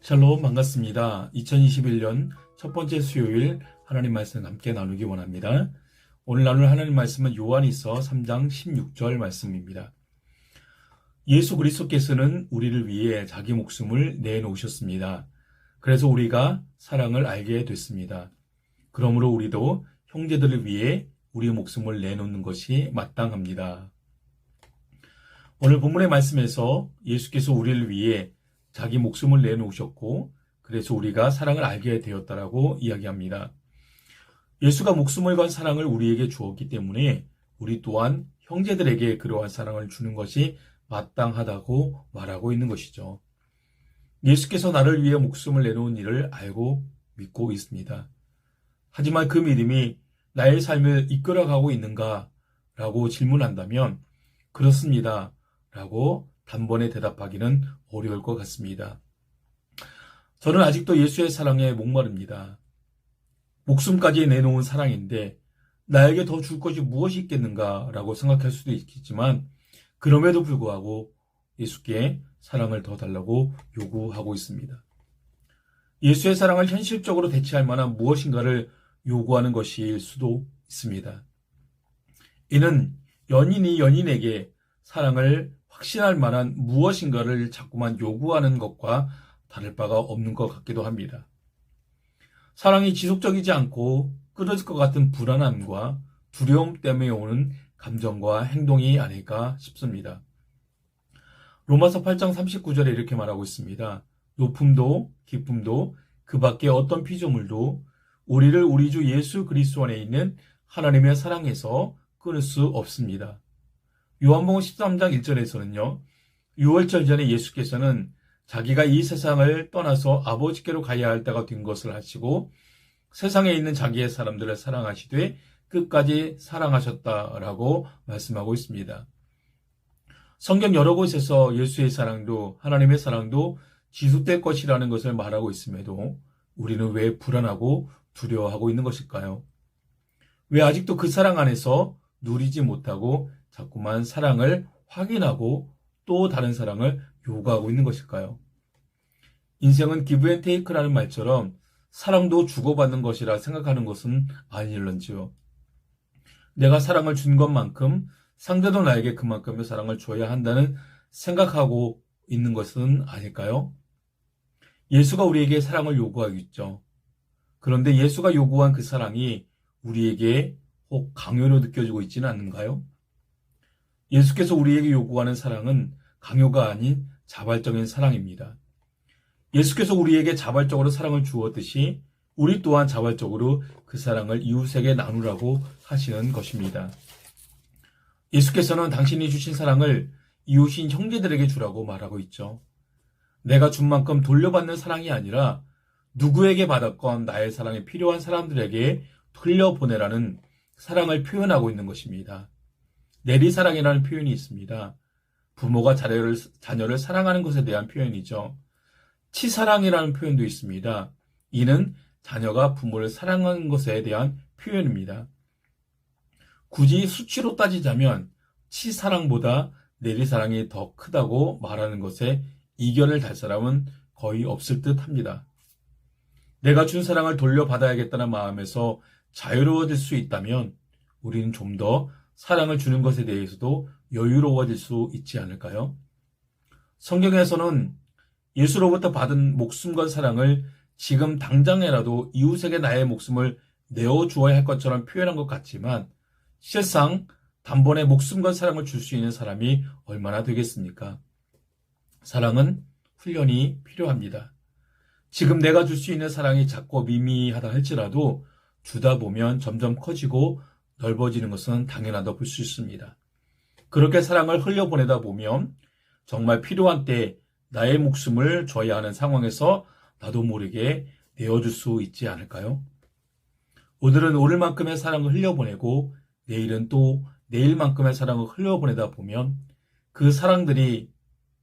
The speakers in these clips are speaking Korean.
샬롬 반갑습니다. 2021년 첫 번째 수요일 하나님 말씀 함께 나누기 원합니다. 오늘 나눌 하나님 말씀은 요한일서 3장 16절 말씀입니다. 예수 그리스도께서는 우리를 위해 자기 목숨을 내놓으셨습니다. 그래서 우리가 사랑을 알게 됐습니다. 그러므로 우리도 형제들을 위해 우리의 목숨을 내놓는 것이 마땅합니다. 오늘 본문의 말씀에서 예수께서 우리를 위해 자기 목숨을 내놓으셨고 그래서 우리가 사랑을 알게 되었다라고 이야기합니다. 예수가 목숨을 건 사랑을 우리에게 주었기 때문에 우리 또한 형제들에게 그러한 사랑을 주는 것이 마땅하다고 말하고 있는 것이죠. 예수께서 나를 위해 목숨을 내놓은 일을 알고 믿고 있습니다. 하지만 그 믿음이 나의 삶을 이끌어가고 있는가? 라고 질문한다면 그렇습니다. 라고 단번에 대답하기는 어려울 것 같습니다. 저는 아직도 예수의 사랑에 목마릅니다. 목숨까지 내놓은 사랑인데 나에게 더 줄 것이 무엇이 있겠는가 라고 생각할 수도 있겠지만 그럼에도 불구하고 예수께 사랑을 더 달라고 요구하고 있습니다. 예수의 사랑을 현실적으로 대체할 만한 무엇인가를 요구하는 것일 수도 있습니다. 이는 연인이 연인에게 사랑을 확신할 만한 무엇인가를 자꾸만 요구하는 것과 다를 바가 없는 것 같기도 합니다. 사랑이 지속적이지 않고 끊어질 것 같은 불안함과 두려움 때문에 오는 감정과 행동이 아닐까 싶습니다. 로마서 8장 39절에 이렇게 말하고 있습니다. 높음도 기쁨도 그 밖에 어떤 피조물도 우리를 우리 주 예수 그리스도 안에 있는 하나님의 사랑에서 끊을 수 없습니다. 요한복음 13장 1절에서는요. 유월절 전에 예수께서는 자기가 이 세상을 떠나서 아버지께로 가야 할 때가 된 것을 아시고 세상에 있는 자기의 사람들을 사랑하시되 끝까지 사랑하셨다라고 말씀하고 있습니다. 성경 여러 곳에서 예수의 사랑도 하나님의 사랑도 지속될 것이라는 것을 말하고 있음에도 우리는 왜 불안하고 두려워하고 있는 것일까요? 왜 아직도 그 사랑 안에서 누리지 못하고 자꾸만 사랑을 확인하고 또 다른 사랑을 요구하고 있는 것일까요? 인생은 기브 앤 테이크라는 말처럼 사랑도 주고받는 것이라 생각하는 것은 아닐런지요. 내가 사랑을 준 것만큼 상대도 나에게 그만큼의 사랑을 줘야 한다는 생각하고 있는 것은 아닐까요? 예수가 우리에게 사랑을 요구하겠죠. 그런데 예수가 요구한 그 사랑이 우리에게 혹 강요로 느껴지고 있지는 않는가요? 예수께서 우리에게 요구하는 사랑은 강요가 아닌 자발적인 사랑입니다. 예수께서 우리에게 자발적으로 사랑을 주었듯이 우리 또한 자발적으로 그 사랑을 이웃에게 나누라고 하시는 것입니다. 예수께서는 당신이 주신 사랑을 이웃인 형제들에게 주라고 말하고 있죠. 내가 준 만큼 돌려받는 사랑이 아니라 누구에게 받았건 나의 사랑이 필요한 사람들에게 돌려보내라는 사랑을 표현하고 있는 것입니다. 내리사랑이라는 표현이 있습니다. 부모가 자녀를 사랑하는 것에 대한 표현이죠. 치사랑이라는 표현도 있습니다. 이는 자녀가 부모를 사랑하는 것에 대한 표현입니다. 굳이 수치로 따지자면 치사랑보다 내리사랑이 더 크다고 말하는 것에 이견을 달 사람은 거의 없을 듯 합니다. 내가 준 사랑을 돌려받아야겠다는 마음에서 자유로워질 수 있다면 우리는 좀 더 사랑을 주는 것에 대해서도 여유로워질 수 있지 않을까요? 성경에서는 예수로부터 받은 목숨 건 사랑을 지금 당장에라도 이웃에게 나의 목숨을 내어주어야 할 것처럼 표현한 것 같지만 실상 단번에 목숨 건 사랑을 줄 수 있는 사람이 얼마나 되겠습니까? 사랑은 훈련이 필요합니다. 지금 내가 줄 수 있는 사랑이 작고 미미하다 할지라도 주다 보면 점점 커지고 넓어지는 것은 당연하다고 볼 수 있습니다. 그렇게 사랑을 흘려보내다 보면 정말 필요한 때 나의 목숨을 줘야 하는 상황에서 나도 모르게 내어줄 수 있지 않을까요? 오늘은 오늘만큼의 사랑을 흘려보내고 내일은 또 내일만큼의 사랑을 흘려보내다 보면 그 사랑들이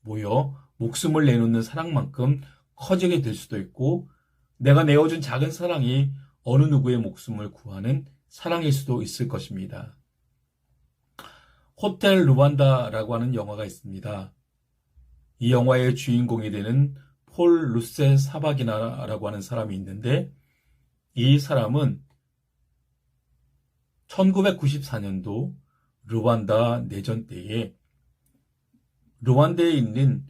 모여 목숨을 내놓는 사랑만큼 커지게 될 수도 있고 내가 내어준 작은 사랑이 어느 누구의 목숨을 구하는 사랑일 수도 있을 것입니다. 호텔 루완다라고 하는 영화가 있습니다. 이 영화의 주인공이 되는 폴 루세 사바기나라고 하는 사람이 있는데 이 사람은 1994년도 르완다 내전 때에 르완다에 있는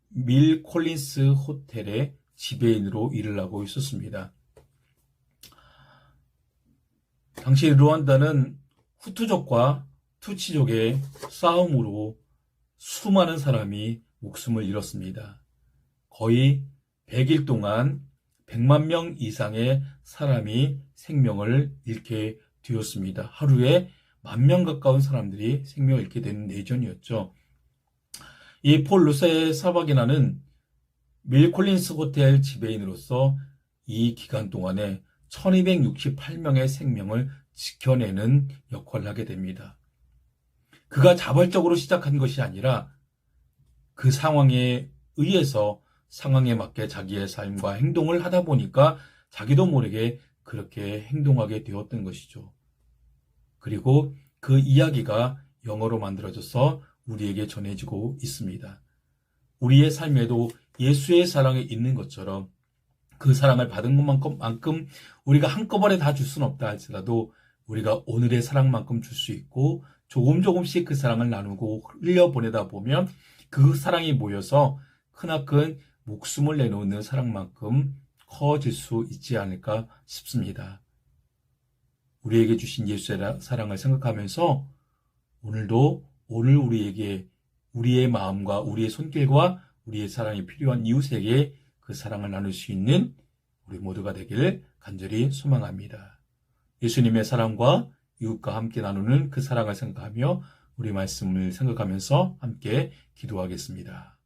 밀 콜린스 호텔의 지배인으로 일을 하고 있었습니다. 당시 르완다는 후투족과 투치족의 싸움으로 수많은 사람이 목숨을 잃었습니다. 거의 100일 동안 100만 명 이상의 사람이 생명을 잃게 되었습니다. 하루에 10,000명 가까운 사람들이 생명을 잃게 되는 내전이었죠. 이 폴 루세 사바기나는 밀 콜린스 호텔 지배인으로서 이 기간 동안에 1268명의 생명을 지켜내는 역할을 하게 됩니다. 그가 자발적으로 시작한 것이 아니라 그 상황에 의해서 상황에 맞게 자기의 삶과 행동을 하다 보니까 자기도 모르게 그렇게 행동하게 되었던 것이죠. 그리고 그 이야기가 영어로 만들어져서 우리에게 전해지고 있습니다. 우리의 삶에도 예수의 사랑이 있는 것처럼 그 사랑을 받은 것만큼 우리가 한꺼번에 다 줄 수는 없다 할지라도 우리가 오늘의 사랑만큼 줄 수 있고 조금씩 그 사랑을 나누고 흘려보내다 보면 그 사랑이 모여서 크나큰 목숨을 내놓는 사랑만큼 커질 수 있지 않을까 싶습니다. 우리에게 주신 예수의 사랑을 생각하면서 오늘도 오늘 우리에게 우리의 마음과 우리의 손길과 우리의 사랑이 필요한 이웃에게 그 사랑을 나눌 수 있는 우리 모두가 되기를 간절히 소망합니다. 예수님의 사랑과 이웃과 함께 나누는 그 사랑을 생각하며 우리 말씀을 생각하면서 함께 기도하겠습니다.